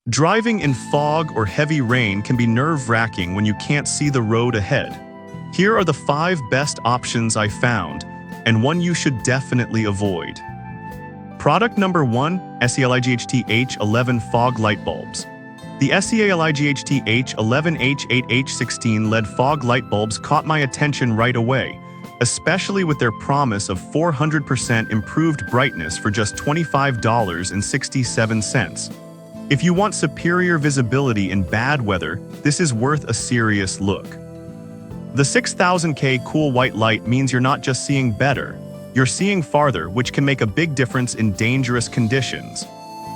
Driving in fog or heavy rain can be nerve-wracking when you can't see the road ahead. Here are the 5 best options I found, and one you should definitely avoid. Product number 1, SELIGHT H11 Fog Light Bulbs. The SELIGHT H11 H8H16 LED fog light bulbs caught my attention right away, especially with their promise of 400% improved brightness for just $25.67. If you want superior visibility in bad weather, this is worth a serious look. The 6000K cool white light means you're not just seeing better, you're seeing farther, which can make a big difference in dangerous conditions.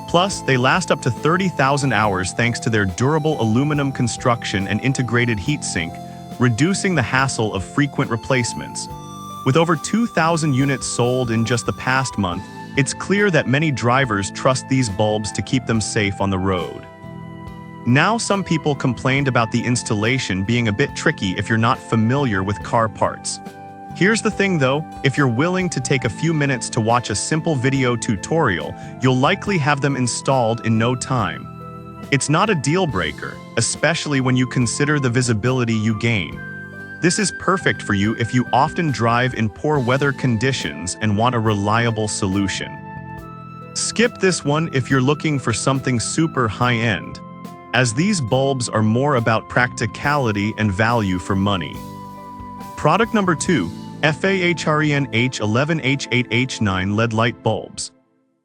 Plus, they last up to 30,000 hours thanks to their durable aluminum construction and integrated heatsink, reducing the hassle of frequent replacements. With over 2,000 units sold in just the past month, it's clear that many drivers trust these bulbs to keep them safe on the road. Now, some people complained about the installation being a bit tricky if you're not familiar with car parts. Here's the thing though, if you're willing to take a few minutes to watch a simple video tutorial, you'll likely have them installed in no time. It's not a deal breaker, especially when you consider the visibility you gain. This is perfect for you if you often drive in poor weather conditions and want a reliable solution. Skip this one if you're looking for something super high-end, as these bulbs are more about practicality and value for money. Product number 2, FAHREN H11 H8H9 LED light bulbs.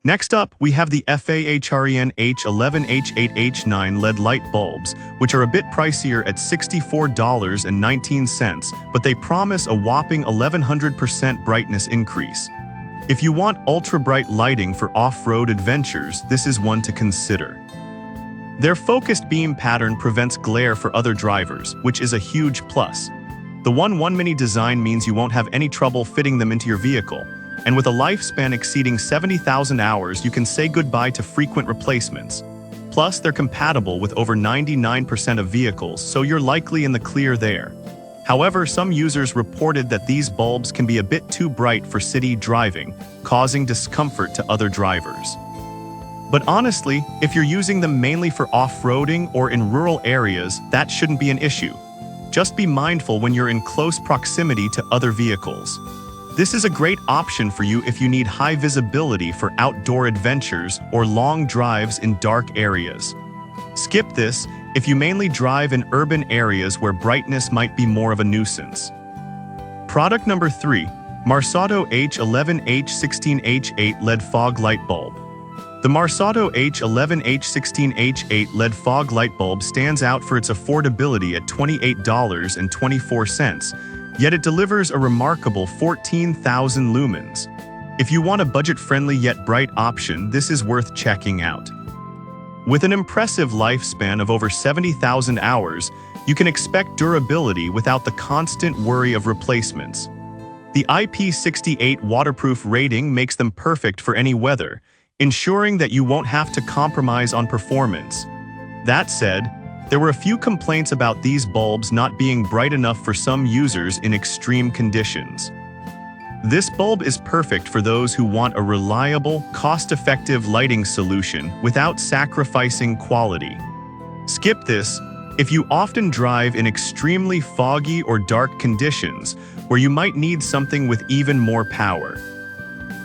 Next up, we have the FAHREN H11 H8H9 LED light bulbs, which are a bit pricier at $64.19, but they promise a whopping 1100% brightness increase. If you want ultra-bright lighting for off-road adventures, this is one to consider. Their focused beam pattern prevents glare for other drivers, which is a huge plus. The 1/1 mini design means you won't have any trouble fitting them into your vehicle, and with a lifespan exceeding 70,000 hours, you can say goodbye to frequent replacements. Plus, they're compatible with over 99% of vehicles, so you're likely in the clear there. However, some users reported that these bulbs can be a bit too bright for city driving, causing discomfort to other drivers. But honestly, if you're using them mainly for off-roading or in rural areas, that shouldn't be an issue. Just be mindful when you're in close proximity to other vehicles. This is a great option for you if you need high visibility for outdoor adventures or long drives in dark areas. Skip this if you mainly drive in urban areas where brightness might be more of a nuisance. Product number 3, Marsado H11 H16 H8 LED Fog Light Bulb. The Marsado H11 H16 H8 LED fog light bulb stands out for its affordability at $28.24, yet it delivers a remarkable 14,000 lumens. If you want a budget-friendly yet bright option, this is worth checking out. With an impressive lifespan of over 70,000 hours, you can expect durability without the constant worry of replacements. The IP68 waterproof rating makes them perfect for any weather, ensuring that you won't have to compromise on performance. That said, there were a few complaints about these bulbs not being bright enough for some users in extreme conditions. This bulb is perfect for those who want a reliable, cost-effective lighting solution without sacrificing quality. Skip this if you often drive in extremely foggy or dark conditions where you might need something with even more power.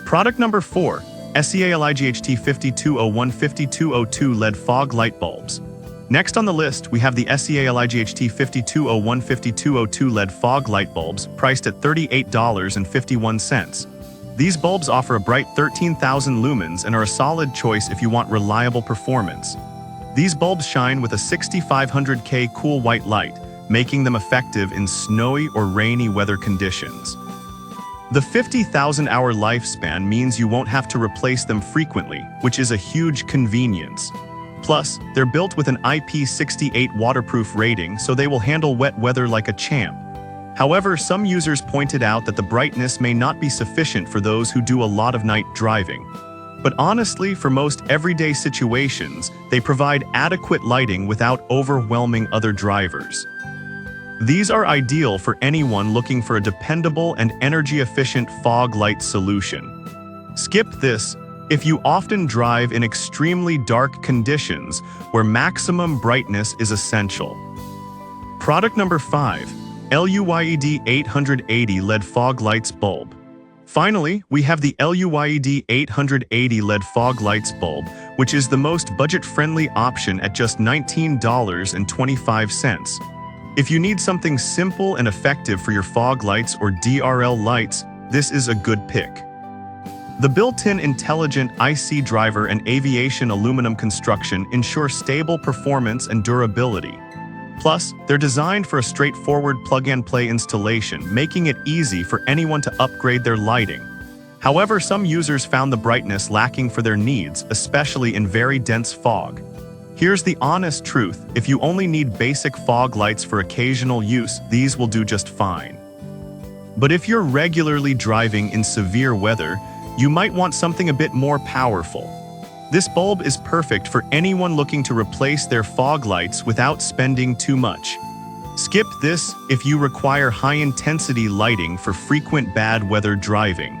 Product number 4, SELIGHT 5201-5202 LED Fog Light Bulbs. Next on the list, we have the SELIGHT 5201-5202 LED Fog Light Bulbs, priced at $38.51. These bulbs offer a bright 13,000 lumens and are a solid choice if you want reliable performance. These bulbs shine with a 6500K cool white light, making them effective in snowy or rainy weather conditions. The 50,000-hour lifespan means you won't have to replace them frequently, which is a huge convenience. Plus, they're built with an IP68 waterproof rating, so they will handle wet weather like a champ. However, some users pointed out that the brightness may not be sufficient for those who do a lot of night driving. But honestly, for most everyday situations, they provide adequate lighting without overwhelming other drivers. These are ideal for anyone looking for a dependable and energy-efficient fog light solution. Skip this if you often drive in extremely dark conditions where maximum brightness is essential. Product number 5. LUYED 880 LED Fog Lights Bulb. Finally, we have the LUYED 880 LED Fog Lights Bulb, which is the most budget-friendly option at just $19.25. If you need something simple and effective for your fog lights or DRL lights, this is a good pick. The built-in intelligent IC driver and aviation aluminum construction ensure stable performance and durability. Plus, they're designed for a straightforward plug-and-play installation, making it easy for anyone to upgrade their lighting. However, some users found the brightness lacking for their needs, especially in very dense fog. Here's the honest truth: if you only need basic fog lights for occasional use, these will do just fine. But if you're regularly driving in severe weather, you might want something a bit more powerful. This bulb is perfect for anyone looking to replace their fog lights without spending too much. Skip this if you require high-intensity lighting for frequent bad weather driving.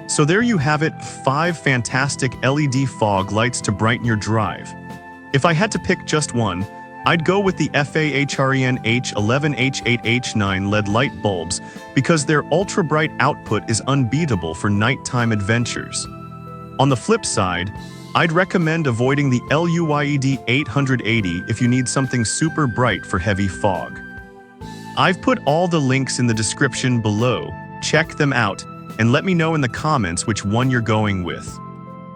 So there you have it, 5 fantastic LED fog lights to brighten your drive. If I had to pick just one, I'd go with the FAHREN H11 H8 H9 LED light bulbs because their ultra-bright output is unbeatable for nighttime adventures. On the flip side, I'd recommend avoiding the LUYED 880 if you need something super bright for heavy fog. I've put all the links in the description below. Check them out and let me know in the comments which one you're going with.